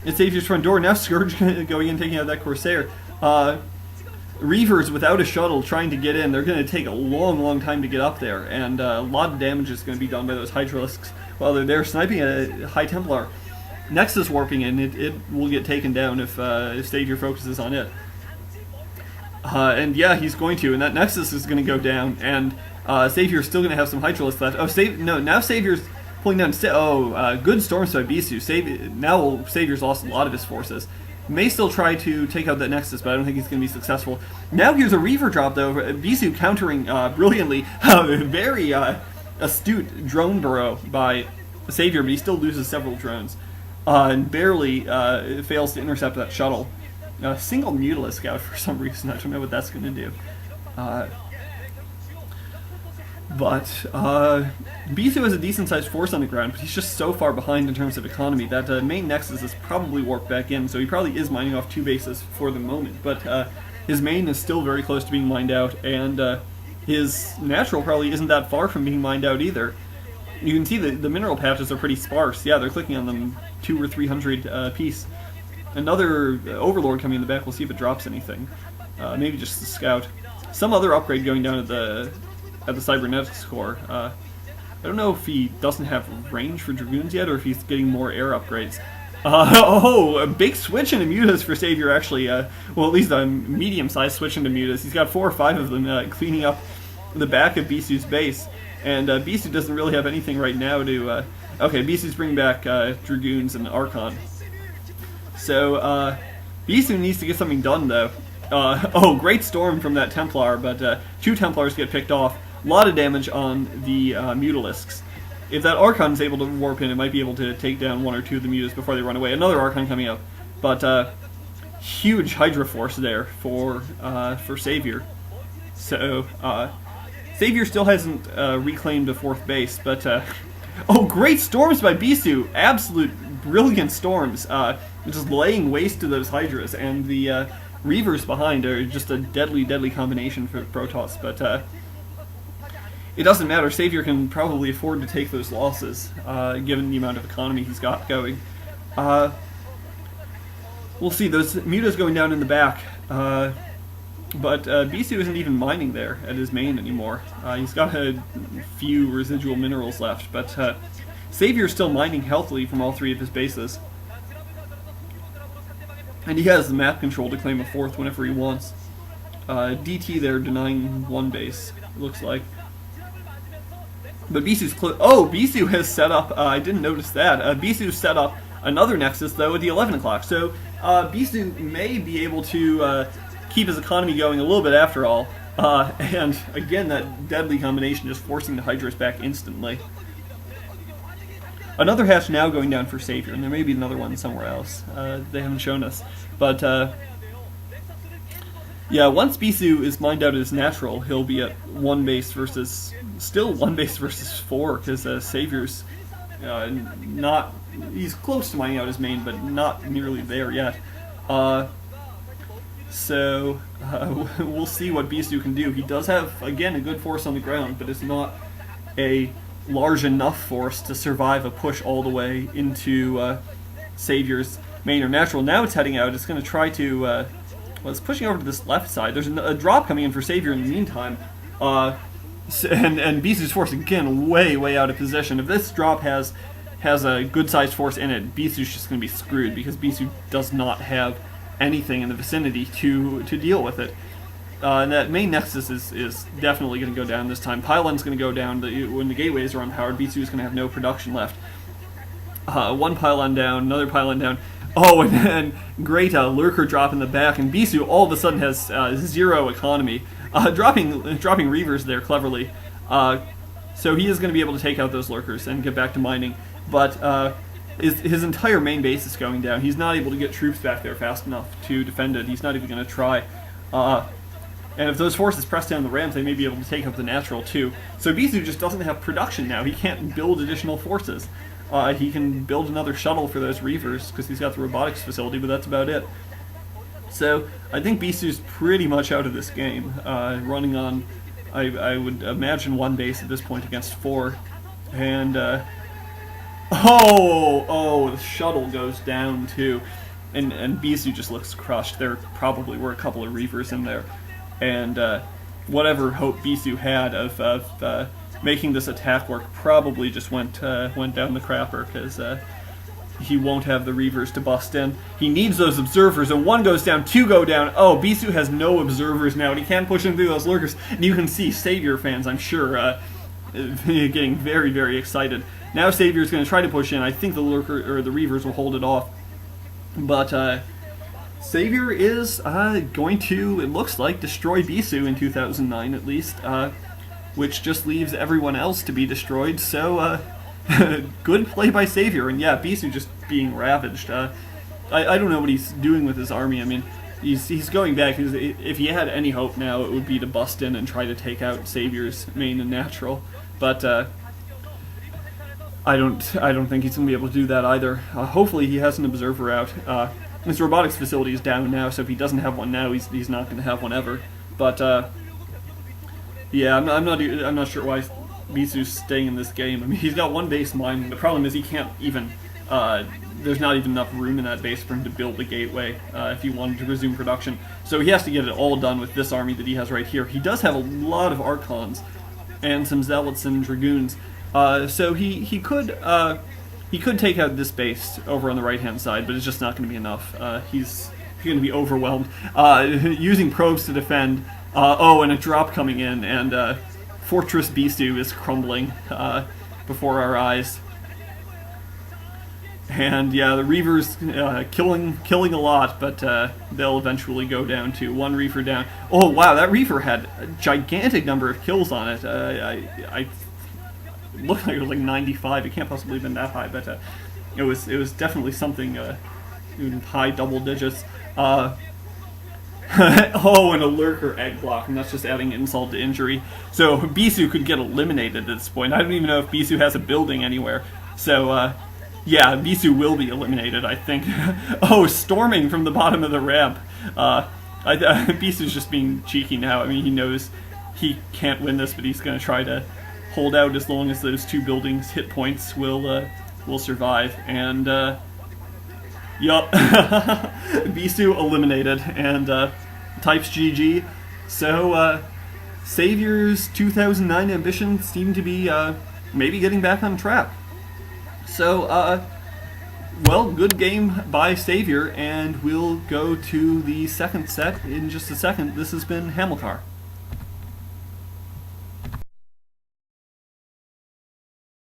It's Savior's front door. Now Scourge going in, taking out that Corsair. Reavers without a shuttle trying to get in. They're going to take a long time to get up there, and a lot of damage is going to be done by those Hydralisks while they're there sniping a High Templar. Nexus warping in, it will get taken down if Savior focuses on it. And yeah, he's going to, and that Nexus is going to go down, and Savior's still going to have some Hydralisks left. Oh, now Savior's pulling down. Good storms by Bisu. Now Savior's lost a lot of his forces. May still try to take out that Nexus, but I don't think he's going to be successful. Now here's a Reaver drop, though. Bisu countering brilliantly. Very astute drone burrow by Savior, but he still loses several drones. And barely fails to intercept that shuttle. Single Mutalisk Scout for some reason. I don't know what that's going to do. But Bisu has a decent-sized force on the ground, but he's just so far behind in terms of economy that main Nexus is probably warped back in, so he probably is mining off 2 bases for the moment. But his main is still very close to being mined out, and his natural probably isn't that far from being mined out either. You can see the mineral patches are pretty sparse. Yeah, they're clicking on them 200 or 300 apiece. Another Overlord coming in the back. We'll see if it drops anything. Maybe just the Scout. Some other upgrade going down at the Cybernetics core. I don't know if he doesn't have range for Dragoons yet, or if he's getting more air upgrades. A big switch into Mutas for Savior, actually. Well, at least a medium-sized switch into Mutas. He's got 4 or 5 of them cleaning up the back of Bisu's base. And Bisu doesn't really have anything right now to... okay, Bisu's bringing back Dragoons and Archon. So, Bisu needs to get something done, though. Great storm from that Templar, but 2 Templars get picked off. A lot of damage on the Mutalisks. If that Archon's able to warp in, it might be able to take down 1 or 2 of the Mutas before they run away. Another Archon coming up. But huge Hydra force there for Savior. So, Savior still hasn't reclaimed a 4th base, but... great storms by Bisu! Absolute brilliant storms. Just laying waste to those Hydras, and the Reavers behind are just a deadly combination for Protoss, but it doesn't matter. Savior can probably afford to take those losses, given the amount of economy he's got going. We'll see. Those Mutas going down in the back, but Bisu isn't even mining there at his main anymore. He's got a few residual minerals left, but Savior's still mining healthily from all 3 of his bases. And he has the map control to claim a 4th whenever he wants. DT there denying 1 base, it looks like. But Bisu's Bisu has set up, I didn't notice that, Bisu set up another Nexus, though, at the 11 o'clock. So Bisu may be able to keep his economy going a little bit after all. And again, that deadly combination just forcing the Hydras back instantly. Another hatch now going down for Savior, and there may be another one somewhere else. They haven't shown us. But, yeah, once Bisu is mined out as natural, he'll be at 1 base versus... Still 1 base versus 4, because Savior's not... He's close to mining out his main, but not nearly there yet. So, we'll see what Bisu can do. He does have, again, a good force on the ground, but it's not a large enough force to survive a push all the way into Savior's main or natural. Now it's heading out. It's going to try to... well, it's pushing over to this left side. There's a drop coming in for Savior in the meantime. And Bisu's force, again, way out of position. If this drop has a good-sized force in it, Bisu's just going to be screwed, because Bisu does not have anything in the vicinity to deal with it. And that main Nexus is definitely going to go down this time. Pylon's going to go down. When the gateways are unpowered, Bisu is going to have no production left. 1 pylon down, another pylon down. And then great Lurker drop in the back, and Bisu all of a sudden has 0 economy. Dropping Reavers there cleverly. So he is going to be able to take out those Lurkers and get back to mining. But his entire main base is going down. He's not able to get troops back there fast enough to defend it. He's not even going to try. And if those forces press down the ramps, they may be able to take up the natural too. So Bisu just doesn't have production now. He can't build additional forces. He can build another shuttle for those Reavers, because he's got the robotics facility, but that's about it. So I think Bisu's pretty much out of this game, running on, I would imagine, 1 base at this point against 4. And, Oh, the shuttle goes down too. And Bisu just looks crushed. There probably were a couple of Reavers in there. And whatever hope Bisu had of making this attack work probably just went down the crapper, because he won't have the Reavers to bust in. He needs those observers, and one goes down, two go down. Oh, Bisu has no observers now, and he can't push in through those lurkers. And you can see Savior fans, I'm sure, getting very, very excited. Now Savior's going to try to push in. I think the lurker or the Reavers will hold it off. But Savior is going to, it looks like, destroy Bisu in 2009 at least, which just leaves everyone else to be destroyed. So good play by Savior, and yeah, Bisu just being ravaged. I don't know what he's doing with his army. I mean, he's going back. If he had any hope now, it would be to bust in and try to take out Savior's main and natural. But I don't think he's going to be able to do that either. Hopefully he has an observer out. His robotics facility is down now, so if he doesn't have one now, he's not going to have one ever. But yeah, I'm not sure why Bisu's staying in this game. I mean, he's got one base mining. The problem is he can't even. There's not even enough room in that base for him to build the gateway if he wanted to resume production. So he has to get it all done with this army that he has right here. He does have a lot of Archons and some Zealots and Dragoons. So he could take out this base over on the right-hand side, but it's just not going to be enough. He's going to be overwhelmed. Using probes to defend. And a drop coming in, and Fortress Bisu is crumbling before our eyes. And yeah, the Reavers killing a lot, but they'll eventually go down to one Reaver down. Oh wow, that Reaver had a gigantic number of kills on it. I looked like it was like 95. It can't possibly have been that high, but it was definitely something in high double digits. And a lurker egg block, and that's just adding insult to injury. So Bisu could get eliminated at this point. I don't even know if Bisu has a building anywhere. So yeah, Bisu will be eliminated, I think. Storming from the bottom of the ramp. Bisu's just being cheeky now. I mean, he knows he can't win this, but he's going to try to hold out as long as those two buildings' hit points will survive. And yup, Bisu eliminated, and types GG. So Savior's 2009 ambitions seem to be maybe getting back on track. So, well, good game by Savior, and we'll go to the second set in just a second. This has been Hamilcar.